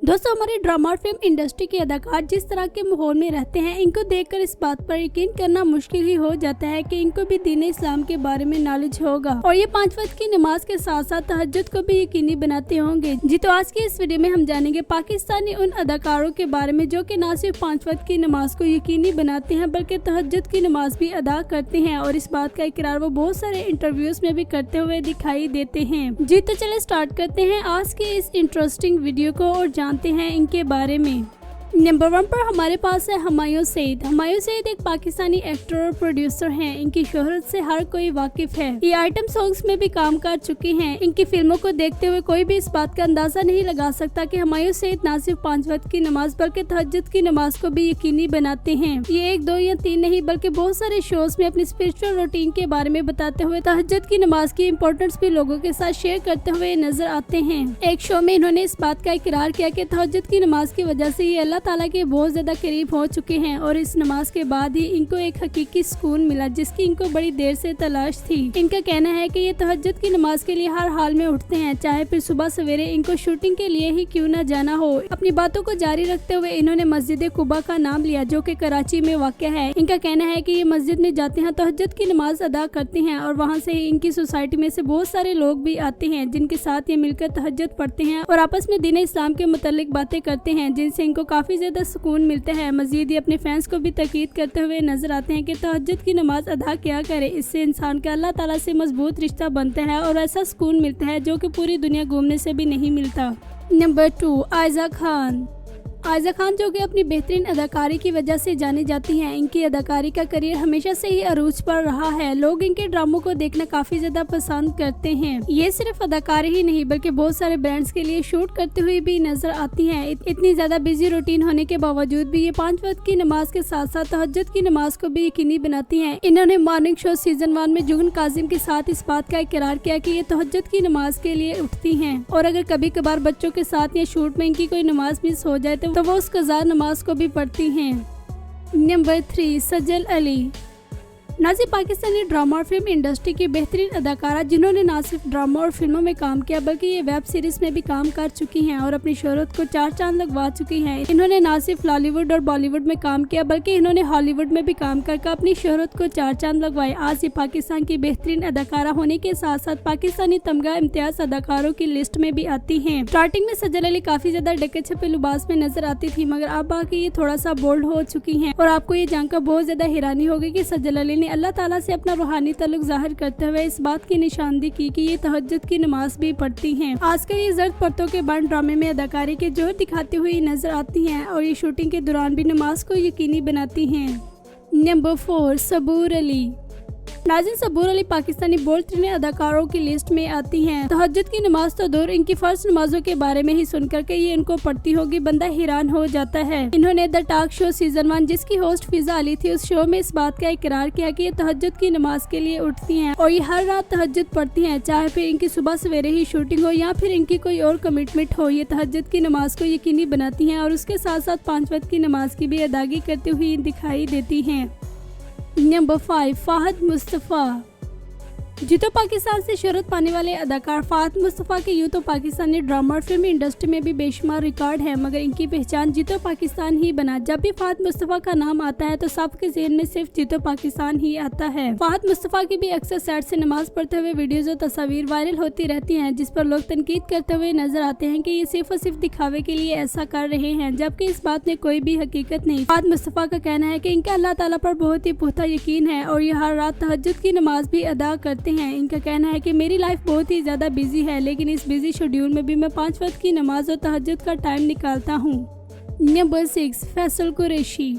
दोस्तों, हमारी ड्रामा और फिल्म इंडस्ट्री के अदाकार जिस तरह के माहौल में रहते हैं, इनको देखकर इस बात पर यकीन करना मुश्किल ही हो जाता है कि इनको भी दीन इस्लाम के बारे में नॉलेज होगा और ये 5 वक्त की नमाज के साथ साथ तहज्जुद को भी यकीनी बनाते होंगे। जी तो आज की इस वीडियो में हम जानेंगे पाकिस्तानी उन अदाकारों के बारे में जो कि न सिर्फ 5 वक्त की नमाज को यकीनी बनाते हैं बल्कि तहज्जुद की नमाज भी अदा करते हैं और इस बात का इकरार वो बहुत सारे इंटरव्यूज में भी करते हुए दिखाई देते हैं। जी तो चले स्टार्ट करते हैं आज की इस इंटरेस्टिंग वीडियो को और जानते हैं इनके बारे में। नंबर 1 पर हमारे पास है हुमायूं सईद। हुमायूं सईद एक पाकिस्तानी एक्टर और प्रोड्यूसर हैं। इनकी शोहरत से हर कोई वाकिफ है। ये आइटम सॉन्ग्स में भी काम कर चुकी हैं। इनकी फिल्मों को देखते हुए कोई भी इस बात का अंदाजा नहीं लगा सकता कि हुमायूं सईद न सिर्फ 5 वक्त की नमाज बल्कि तहज्जुद की नमाज को भी यकीनी बनाते हैं। ये 1, 2 या 3 नहीं बल्कि बहुत सारे शोज में अपनी स्पिरिचुअल रूटीन के बारे में बताते हुए तहज्जुद की नमाज की इम्पोर्टेंस भी लोगों के साथ शेयर करते हुए नजर आते हैं। एक शो में इन्होंने इस बात का इकरार किया कि तहज्जुद की नमाज की वजह से ये अल्लाह ताला के बहुत ज्यादा करीब हो चुके हैं और इस नमाज के बाद ही इनको एक हकीकी सुकून मिला जिसकी इनको बड़ी देर से तलाश थी। इनका कहना है कि ये तहज्जुद की नमाज के लिए हर हाल में उठते हैं, चाहे फिर सुबह सवेरे इनको शूटिंग के लिए ही क्यों न जाना हो। अपनी बातों को जारी रखते हुए इन्होंने मस्जिद कुबा का नाम लिया जो कि कराची में वाक़या है। इनका कहना है कि ये मस्जिद में जाते हैं, तहज्जुद की नमाज अदा करते हैं और वहाँ से ही इनकी सोसाइटी में से बहुत सारे लोग भी आते हैं जिनके साथ ये मिलकर तहज्जुद पढ़ते हैं और आपस में दीन इस्लाम के मुतालिक बातें करते हैं जिनसे इनको काफी ज्यादा सुकून मिलता है। मजीद ये अपने फैंस को भी ताकीद करते हुए नजर आते हैं कि तहज्जुद की नमाज अदा किया करे, इससे इंसान का अल्लाह ताला से मजबूत रिश्ता बनता है और ऐसा सुकून मिलता है जो कि पूरी दुनिया घूमने से भी नहीं मिलता। नंबर 2, आयजा खान। आयजा खान जो कि अपनी बेहतरीन अदाकारी की वजह से जानी जाती हैं। इनकी अदाकारी का करियर हमेशा से ही अरूज पर रहा है। लोग इनके ड्रामों को देखना काफी ज्यादा पसंद करते हैं। ये सिर्फ अदाकारी ही नहीं बल्कि बहुत सारे ब्रांड्स के लिए शूट करते हुए भी नजर आती हैं। इतनी ज्यादा बिजी रूटीन होने के बावजूद भी ये 5 वक्त की नमाज के साथ साथ तहज्जुद की नमाज को भी यकीनी बनाती हैं। इन्होंने मॉर्निंग शो सीजन 1 में जुगन काजिम के साथ इस बात का इकरार किया कि ये तहज्जुद की नमाज के लिए उठती हैं और अगर कभी कभार बच्चों के साथ या शूट में इनकी कोई नमाज मिस हो जाए तो वो उस कज़ा नमाज को भी पढ़ती हैं। नंबर 3, सजल अली। नाज़ी पाकिस्तानी ड्रामा और फिल्म इंडस्ट्री की बेहतरीन अदाकारा जिन्होंने न सिर्फ ड्रामा और फिल्मों में काम किया बल्कि ये वेब सीरीज में भी काम कर चुकी हैं और अपनी शोहरत को 4 चांद लगवा चुकी हैं। इन्होंने न सिर्फ लॉलीवुड और बॉलीवुड में काम किया बल्कि इन्होंने हॉलीवुड में भी काम करके अपनी शोहरत को 4 चांद लगवाए। आज ये पाकिस्तान की बेहतरीन अदाकारा होने के साथ साथ पाकिस्तानी तमगा इम्तियाज अदाकारों की लिस्ट में भी आती है। स्टार्टिंग में सजल अली काफी ज्यादा ढके छपे लिबास में नजर आती थी मगर अब आके ये थोड़ा सा बोल्ड हो चुकी है और आपको ये जानकर बहुत ज्यादा हैरानी होगी कि सजल अली ने अल्लाह ताला से अपना रूहानी ताल्लुक जाहिर करते हुए इस बात की निशानदी की कि ये तहज्जुद की नमाज भी पढ़ती हैं। आजकल ये जर्द पर्तों के बंद ड्रामे में अदाकारी के जोर दिखाती हुई नजर आती हैं और ये शूटिंग के दौरान भी नमाज को यकीनी बनाती हैं। नंबर 4, सबूर अली। नाज़रीन, सबूर अली पाकिस्तानी बोल्ड तरीन अदाकारों की लिस्ट में आती हैं। तहज्जुद की नमाज तो दूर, इनकी फर्ज नमाजों के बारे में ही सुनकर के ये इनको पढ़ती होगी बंदा हैरान हो जाता है। इन्होंने द टॉक शो सीजन 1 जिसकी होस्ट फिजा अली थी उस शो में इस बात का इकरार किया कि ये तहज्जुद की नमाज के लिए उठती हैं और ये हर रात तहज्जुद पढ़ती हैं, चाहे फिर इनकी सुबह सवेरे ही शूटिंग हो या फिर इनकी कोई और कमिटमेंट हो। ये तहज्जुद की नमाज को यकीनी बनाती हैं और उसके साथ साथ 5 वक्त की नमाज की भी अदायगी करती हुई दिखाई देती हैं। नंबर 5, फाहद मुस्तफ़ा। जीतो पाकिस्तान से शोहरत पाने वाले अदाकार फाहद मुस्तफ़ा के यूं तो पाकिस्तानी ड्रामा और फिल्म इंडस्ट्री में भी बेशुमार रिकॉर्ड है मगर इनकी पहचान जीतो पाकिस्तान ही बना। जब भी फाहद मुस्तफ़ा का नाम आता है तो सबके ज़हन में सिर्फ जीतो पाकिस्तान ही आता है। फाहद मुस्तफ़ा की भी अक्सर सेट से नमाज पढ़ते हुए वीडियोज और तस्वीर वायरल होती रहती हैं जिस पर लोग तनकीद करते हुए नजर आते हैं कि ये सिर्फ और सिर्फ दिखावे के लिए ऐसा कर रहे हैं जबकि इस बात में कोई भी हकीकत नहीं। फाहद मुस्तफ़ा का कहना है कि इनका अल्लाह ताला पर बहुत ही पुख्ता यकीन है और ये हर रात तहज्जुद की नमाज भी अदा करते हैं। इनका कहना है कि मेरी लाइफ बहुत ही ज्यादा बिजी है लेकिन इस बिजी शेड्यूल में भी मैं 5 वक्त की नमाज और तहज्जुद का टाइम निकालता हूँ। नंबर 6, फैसल कुरैशी।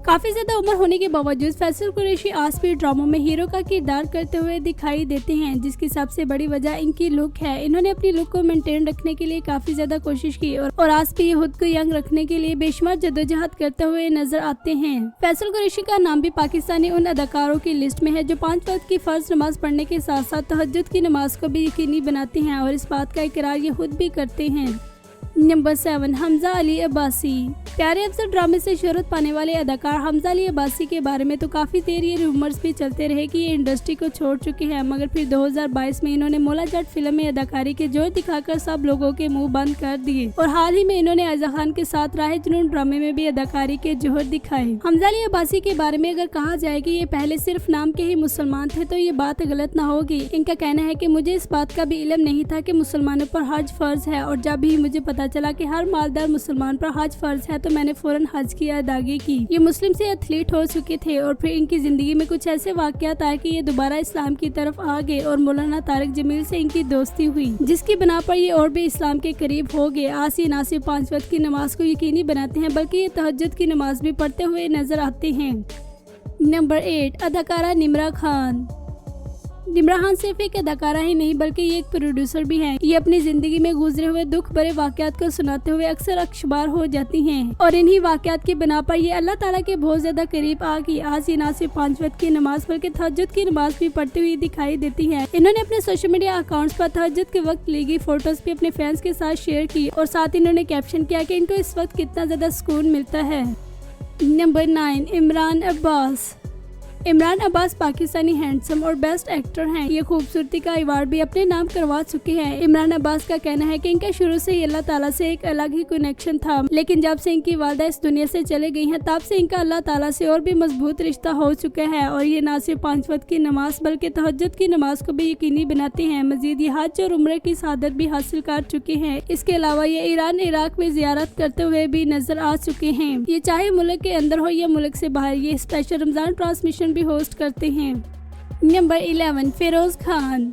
काफी ज्यादा उम्र होने के बावजूद फैसल कुरैशी आज भी ड्रामों में हीरो का किरदार करते हुए दिखाई देते हैं जिसकी सबसे बड़ी वजह इनकी लुक है। इन्होंने अपनी लुक को मेंटेन रखने के लिए काफी ज्यादा कोशिश की और आज भी खुद को यंग रखने के लिए बेशुमार जद्दोजहद करते हुए नजर आते हैं। फैसल कुरैशी का नाम भी पाकिस्तानी उन अदाकारों की लिस्ट में है जो 5 वक्त की फर्ज नमाज पढ़ने के साथ साथ तहज्जुद की नमाज को भी यकीनी बनाते हैं और इस बात का इकरार ये खुद भी करते हैं। नंबर 7, हमजा अली अब्बासी। प्यारे अफसर ड्रामे से शोहरत पाने वाले अदाकार हमजा अली अब्बासी के बारे में तो काफी देर ये रूमर्स भी चलते रहे कि ये इंडस्ट्री को छोड़ चुके हैं, मगर फिर 2022 में इन्होंने मौला जट फिल्म में अदाकारी के जोर दिखाकर सब लोगों के मुंह बंद कर दिए और हाल ही में इन्होंने आज़ा खान के साथ राहे जुनून ड्रामे में भी अदाकारी के जोहर दिखाए। हमजा अली अब्बासी के बारे में अगर कहा जाए कि ये पहले सिर्फ नाम के ही मुसलमान थे तो ये बात गलत ना होगी। इनका कहना है कि मुझे इस बात का भी इल्म नहीं था कि मुसलमानों पर हज फर्ज है, और जब भी मुझे पता चला कि हर मालदार मुसलमान पर हज फर्ज है तो मैंने फौरन हज की अदायगी की। ये मुस्लिम से एथलीट हो चुके थे और फिर इनकी जिंदगी में कुछ ऐसे वाकयात आए कि ये दोबारा इस्लाम की तरफ आ गए और मौलाना तारिक जमील से इनकी दोस्ती हुई, जिसकी बिना पर ये और भी इस्लाम के करीब हो गए। आज ये ना सिर्फ 5 वक्त की नमाज को यकीनी बनाते हैं बल्कि ये तहज्जुद की नमाज भी पढ़ते हुए नजर आते हैं। नंबर 8, अदाकारा निम्रा खान। निम्रा खान सिर्फ एक अदाकारा ही नहीं बल्कि ये एक प्रोड्यूसर भी हैं। ये अपनी जिंदगी में गुजरे हुए दुख भरे वाकयात को सुनाते हुए अक्सर अखबार हो जाती हैं और इन्हीं वाकयात की बिना पर ये अल्लाह ताला के बहुत ज्यादा करीब आ गई। आज ये ना सिर्फ 5 वक्त की नमाज बल्कि तहज्जुद की नमाज भी पढ़ती हुई दिखाई देती है। इन्होंने अपने सोशल मीडिया अकाउंट्स पर तहज्जुद के वक्त ली गई फोटोज भी अपने फैंस के साथ शेयर की और साथ ही इन्होंने कैप्शन किया कि इनको इस वक्त कितना ज्यादा सुकून मिलता है। नंबर 9, इमरान अब्बास। इमरान अब्बास पाकिस्तानी हैंडसम और बेस्ट एक्टर हैं। ये खूबसूरती का अवार्ड भी अपने नाम करवा चुके हैं। इमरान अब्बास का कहना है कि इनका शुरू से ही अल्लाह ताला से एक अलग ही कनेक्शन था, लेकिन जब से इनकी वालदा इस दुनिया से चले गई हैं तब से इनका अल्लाह ताला से और भी मजबूत रिश्ता हो चुका है और ये ना सिर्फ 5 वक्त की नमाज बल्कि तहज्जुद की नमाज को भी यकीनी बनाते हैं। मजीद ये हज और उम्रे की शहादत भी हासिल कर चुके हैं। इसके अलावा ये ईरान इराक में जियारत करते हुए भी नजर आ चुके हैं। ये चाहे मुल्क के अंदर हो या मुल्क से बाहर, ये स्पेशल रमजान ट्रांसमिशन भी होस्ट करते हैं। नंबर 11, फिरोज खान।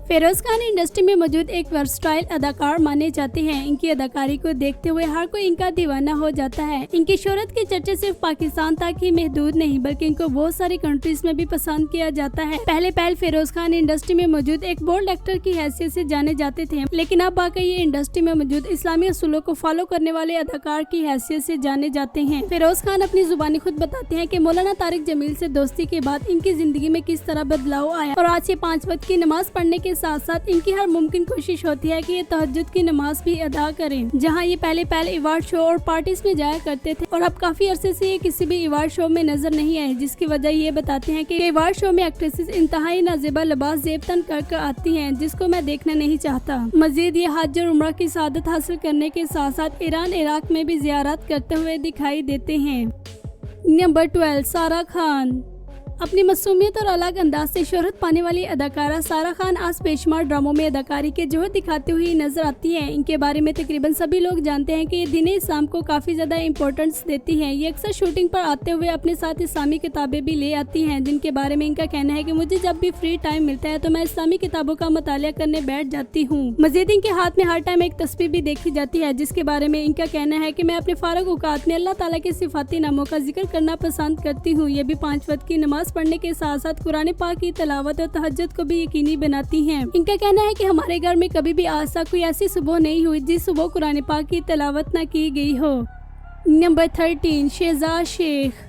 फिरोज खान इंडस्ट्री में मौजूद एक वर्सटाइल अदाकार माने जाते हैं। इनकी अदाकारी को देखते हुए हर कोई इनका दीवाना हो जाता है। इनकी शोहरत की चर्चे सिर्फ पाकिस्तान तक ही महदूद नहीं बल्कि इनको बहुत सारी कंट्रीज में भी पसंद किया जाता है। पहले फिरोज खान इंडस्ट्री में मौजूद एक बोल्ड एक्टर की हैसियत से जाने जाते थे, लेकिन अब आकर ये इंडस्ट्री में मौजूद इस्लामी असूलों को फॉलो करने वाले अदाकार की हैसियत से जाने जाते हैं। फिरोज खान अपनी जुबानी खुद बताते हैं कि मौलाना तारिक जमील से दोस्ती के बाद इनकी जिंदगी में किस तरह बदलाव आया और आज ये 5 वक्त की नमाज पढ़ने के साथ साथ इनकी हर मुमकिन कोशिश होती है कि ये तहज्जुद की नमाज भी अदा करें। जहां ये पहले अवार्ड शो और पार्टीज में जाया करते थे और अब काफी अरसे से ये किसी भी अवार्ड शो में नजर नहीं आए, जिसकी वजह ये बताते हैं कि अवार्ड शो में एक्ट्रेसेस इंतहाई नाजेबा लिबास जेब तन कर आती हैं, जिसको मैं देखना नहीं चाहता। मजीद ये हज और उम्रा की शहादत हासिल करने के साथ साथ ईरान इराक में भी जियारत करते हुए दिखाई देते हैं। नंबर 12, सारा खान। अपनी मासूमियत और अलग अंदाज से शोहरत पाने वाली अदाकारा सारा खान आज बेशुमार ड्रामों में अदाकारी के जोहर दिखाती हुई नजर आती हैं। इनके बारे में तकरीबन सभी लोग जानते हैं कि ये दीन इस्लाम को काफी ज्यादा इम्पोर्टेंस देती हैं। ये अक्सर शूटिंग पर आते हुए अपने साथ इस्लामी किताबें भी ले आती हैं, जिनके बारे में इनका कहना है कि मुझे जब भी फ्री टाइम मिलता है तो मैं इस्लामी किताबों का मुतालिया करने बैठ जाती हूँ। मजीद इनके हाथ में हर टाइम एक तस्वीर भी देखी जाती है, जिसके बारे में इनका कहना है कि मैं अपने फारग औकात में अल्लाह ताला के सिफाती नामों का जिक्र करना पसंद करती हूँ। ये भी 5 वक्त की नमाज पढ़ने के साथ साथ कुरान पाक की तिलावत और तहज्जुद को भी यकीनी बनाती हैं। इनका कहना है कि हमारे घर में कभी भी आज तक कोई ऐसी सुबह नहीं हुई जिस सुबह कुरान पाक की तिलावत न की गई हो। नंबर 13, शहजाद शेख।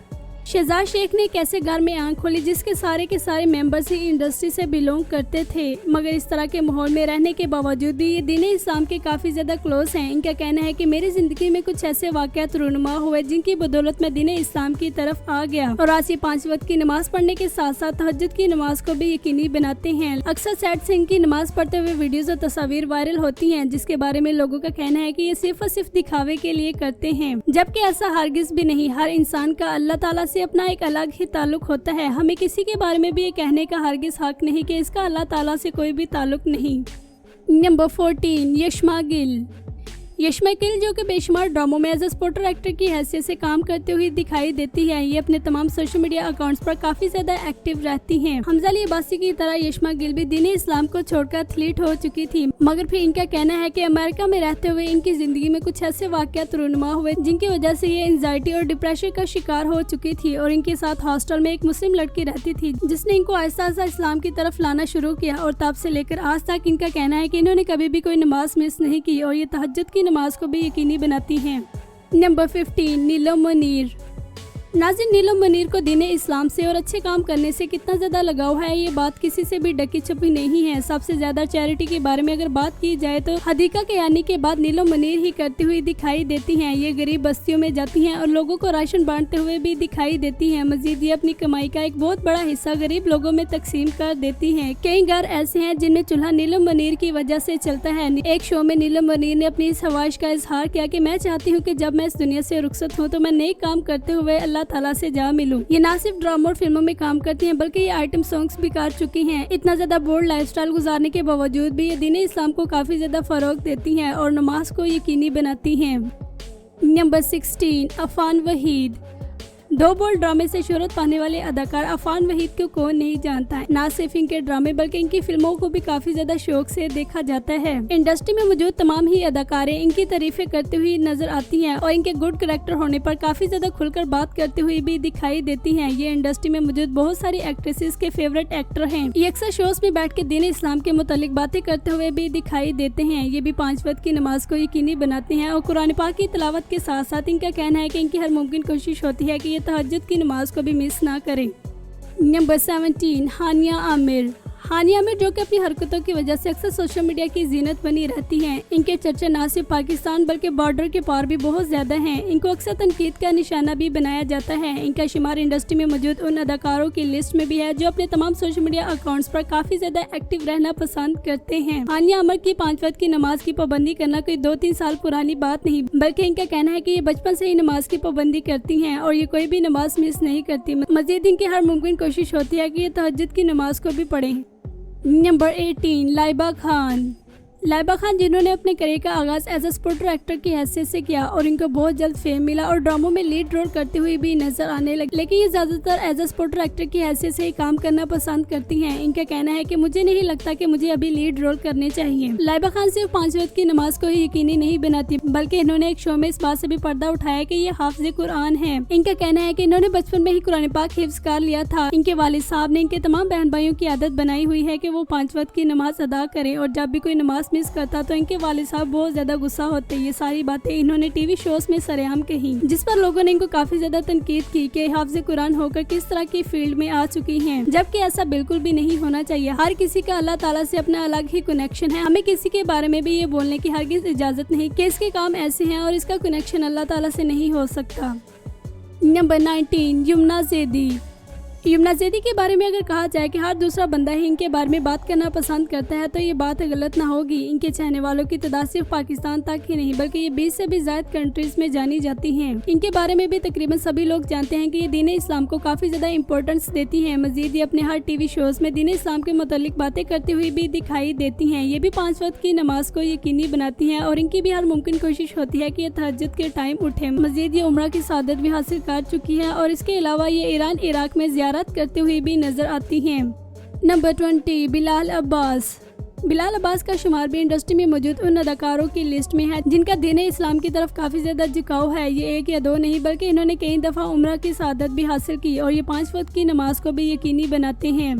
शहजाद शेख ने एक ऐसे घर में आंख खोली जिसके सारे के सारे मेंबर्स ही इंडस्ट्री से बिलोंग करते थे, मगर इस तरह के माहौल में रहने के बावजूद भी ये दीन इस्लाम के काफी ज्यादा क्लोज हैं। इनका कहना है कि मेरी जिंदगी में कुछ ऐसे वाकयात रूनुमा हुए जिनकी बदौलत में दीन इस्लाम की तरफ आ गया और आज ये 5 वक्त की नमाज पढ़ने के साथ साथ तहज्जुद की नमाज को भी यकीनी बनाते हैं। अक्सर सैड सिंह की नमाज पढ़ते हुए वीडियोज और तस्वीर वायरल होती है, जिसके बारे में लोगों का कहना है कि ये सिर्फ और सिर्फ दिखावे के लिए करते हैं, जबकि ऐसा हरगिज भी नहीं। हर इंसान का अल्लाह ताला से अपना एक अलग ही ताल्लुक होता है। हमें किसी के बारे में भी ये कहने का हरगिज हक नहीं कि इसका अल्लाह ताला से कोई भी ताल्लुक नहीं। नंबर 14, यशमा गिल। यशमा गिल जो कि बेशुमार ड्रामों में एज ए सपोर्टर एक्टर की हैसियत से काम करते हुए दिखाई देती है। ये अपने तमाम सोशल मीडिया अकाउंट्स पर काफी ज्यादा एक्टिव रहती हैं। हमजा अली अब्बासी की तरह यशमा गिल भी दीन इस्लाम को छोड़कर एथलीट हो चुकी थी, मगर फिर इनका कहना है कि अमेरिका में रहते हुए इनकी जिंदगी में कुछ ऐसे वाकयात रूनुमा हुए जिनकी वजह से ये एंजाइटी और डिप्रेशन का शिकार हो चुकी थी और इनके साथ हॉस्टल में एक मुस्लिम लड़की रहती थी, जिसने इनको आहिस्ता आहिस्ता इस्लाम की तरफ लाना शुरू किया और तब से लेकर आज तक इनका कहना है कि इन्होंने कभी भी कोई नमाज मिस नहीं की और ये तहज्जुद की नमाज को भी यकीनी बनाती हैं। नंबर 15, नीलम मुनीर। नाज़रीन, नीलम मुनीर को दीन इस्लाम से और अच्छे काम करने से कितना ज्यादा लगाव है, ये बात किसी से भी ढकी छुपी नहीं है। सबसे ज्यादा चैरिटी के बारे में अगर बात की जाए तो हदीका के आने के बाद नीलम मुनीर ही करती हुई दिखाई देती हैं। ये गरीब बस्तियों में जाती हैं और लोगों को राशन बांटते हुए भी दिखाई देती हैं। मजीद ये अपनी कमाई का एक बहुत बड़ा हिस्सा गरीब लोगों में तकसीम कर देती हैं। कई घर ऐसे हैं जिनमें चूल्हा नीलम मुनीर की वजह से चलता है। एक शो में नीलम मुनीर ने अपनी इस ख्वाहिश का इजहार किया कि मैं चाहती हूँ कि जब मैं इस दुनिया से रुखसत हूँ तो मैं नए काम करते हुए अल्लाह ताला से जा मिलूं। ये ना सिर्फ ड्रामा और फिल्मों में काम करती हैं बल्कि ये आइटम सॉन्ग्स भी कर चुकी हैं। इतना ज्यादा बोल्ड लाइफस्टाइल गुजारने के बावजूद भी ये दीन इस्लाम को काफी ज्यादा फरोग देती हैं और नमाज को यकीनी बनाती हैं। नंबर 16, अफान वहीद। दो बोल्ड ड्रामे से शोहरत पाने वाले अदाकार अफान वहीद को कौन नहीं जानता है। ना सिर्फ इनके ड्रामे बल्कि इनकी फिल्मों को भी काफी ज्यादा शौक से देखा जाता है। इंडस्ट्री में मौजूद तमाम ही अदाकारें इनकी तारीफें करते हुए नजर आती हैं और इनके गुड कैरेक्टर होने पर काफी ज्यादा खुलकर बात करते हुए भी दिखाई देती हैं। ये इंडस्ट्री में मौजूद बहुत सारी एक्ट्रेसेस के फेवरेट एक्टर हैं। ये अक्सर शोज में बैठ के दीन इस्लाम के मुतालिक बातें करते हुए भी दिखाई देते हैं। ये भी 5 वक्त की नमाज को यकीनी बनाते हैं और कुरान पाक की तिलावत के साथ साथ इनका कहना है कि इनकी हर मुमकिन कोशिश होती है कि ये तहज्जुद की नमाज को भी मिस ना करें। नंबर 17, हानिया आमिर। हानिया आमिर जो कि अपनी हरकतों की वजह से अक्सर सोशल मीडिया की जीनत बनी रहती हैं। इनके चर्चे न सिर्फ पाकिस्तान बल्कि बॉर्डर के पार भी बहुत ज्यादा हैं। इनको अक्सर तनकीद का निशाना भी बनाया जाता है। इनका शुमार इंडस्ट्री में मौजूद उन अदाकारों की लिस्ट में भी है जो अपने तमाम सोशल मीडिया अकाउंट्स पर काफी ज्यादा एक्टिव रहना पसंद करते हैं। हानिया आमिर की 5 वक्त की नमाज की पाबंदी करना कोई 2-3 साल पुरानी बात नहीं बल्कि इनका कहना है कि ये बचपन से ही नमाज की पाबंदी करती हैं और ये कोई भी नमाज मिस नहीं करती। मजीद इनकी हर मुमकिन कोशिश होती है कि ये तहज्जुद की नमाज को भी पढ़ें। नंबर 18, लाइबा खान। लाइबा खान जिन्होंने अपने करियर का आगाज एज अ स्पोर्टर एक्टर की हैसियत से किया और इनको बहुत जल्द फेम मिला और ड्रामों में लीड रोल करते हुए भी नजर आने लगे, लेकिन ये ज्यादातर एज अ स्पोर्टर एक्टर की हैसियत से ही काम करना पसंद करती हैं। इनका कहना है कि मुझे नहीं लगता कि मुझे अभी लीड रोल करने चाहिए। लाइबा खान सिर्फ 5 वक्त की नमाज को ही यकीनी नहीं बनाती बल्कि इन्होंने एक शो में इस बात से भी पर्दा उठाया कि ये हाफिज कुरान है। इनका कहना है कि इन्होंने बचपन में ही कुरान पाक हिफ्ज कर लिया था। इनके वालिद साहब ने इनके तमाम बहन भाइयों की आदत बनाई हुई है कि वो 5 वक्त की नमाज अदा करें और जब भी कोई नमाज मिस करता तो इनके वालिद साहब बहुत ज्यादा गुस्सा होते। ये सारी बातें इन्होंने टीवी शोज में सरेआम कही जिस पर लोगों ने इनको काफी ज्यादा तनकीद की कि हाफिज कुरान होकर किस तरह की फील्ड में आ चुकी हैं, जबकि ऐसा बिल्कुल भी नहीं होना चाहिए। हर किसी का अल्लाह ताला से अपना अलग ही कनेक्शन है। हमें किसी के बारे में भी ये बोलने की हरगिज इजाजत नहीं कि इसके काम ऐसे हैं और इसका कनेक्शन अल्लाह ताला से नहीं हो सकता। नंबर 19, यमुना ज़ैदी। यमुना ज़ैदी के बारे में अगर कहा जाए कि हर दूसरा बंदा ही इनके बारे में बात करना पसंद करता है तो ये बात गलत ना होगी। इनके चाहने वालों की तादाद सिर्फ पाकिस्तान तक ही नहीं बल्कि ये 20 से भी ज्यादा कंट्रीज में जानी जाती हैं। इनके बारे में भी तकरीबन सभी लोग जानते हैं कि ये दीन इस्लाम को काफी ज्यादा इम्पोर्टेंस देती हैं। मजीद ये अपने हर टीवी शोज में दीन इस्लाम के मुतालिक बातें करती हुई भी दिखाई देती हैं। ये भी 5 वक्त की नमाज को यकीनी बनाती हैं और इनकी भी हर मुमकिन कोशिश होती है कि ये तहज्जुद के टाइम उठे। मजीद ये उम्रा की सादत भी हासिल कर चुकी है और इसके अलावा ये ईरान इराक में ज़ियारत करते हुए भी नजर आती हैं। नंबर 20, बिलाल अब्बास। बिलाल अब्बास का शुमार भी इंडस्ट्री में मौजूद उन अदाकारों की लिस्ट में है जिनका दीन इस्लाम की तरफ काफी ज्यादा झुकाव है। ये 1 या 2 नहीं बल्कि इन्होंने कई दफा उम्रा की सादत भी हासिल की और ये 5 वक्त की नमाज को भी यकीनी बनाते हैं।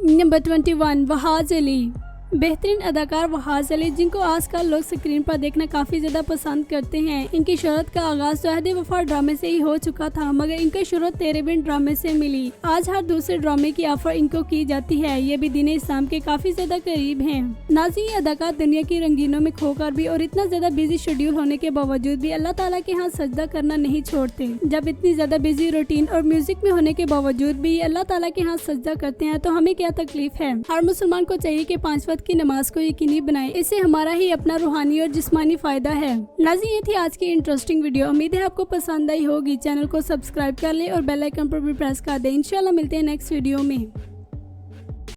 नंबर 21, वहाज अली। बेहतरीन अदाकार वहाज अली जिनको आजकल लोग स्क्रीन पर देखना काफी ज्यादा पसंद करते हैं। इनकी शोहरत का आगाज तो अहद वफा ड्रामे से ही हो चुका था मगर इनकी शोहरत तेरे बिन ड्रामे से मिली। आज हर दूसरे ड्रामे की ऑफर इनको की जाती है। ये भी दीन इस्लाम के काफी ज्यादा करीब हैं। नाज़रीन, ये अदाकार दुनिया की रंगीनों में खोकर भी और इतना ज्यादा बिजी शेड्यूल होने के बावजूद भी अल्लाह ताला के यहाँ सजदा करना नहीं छोड़ते। जब इतनी ज्यादा बिजी रूटीन और म्यूजिक में होने के बावजूद भी अल्लाह ताला के यहाँ सजदा करते हैं तो हमें क्या तकलीफ है। हर मुसलमान को चाहिए कि 5 वक्त की नमाज को यकीनी बनाए। इससे हमारा ही अपना रूहानी और जिस्मानी फायदा है। नाज़रीन, ये थी आज की इंटरेस्टिंग वीडियो। उम्मीद है आपको पसंद आई होगी। चैनल को सब्सक्राइब कर ले और बेल आइकन पर भी प्रेस कर दे। इंशाल्लाह मिलते हैं नेक्स्ट वीडियो में।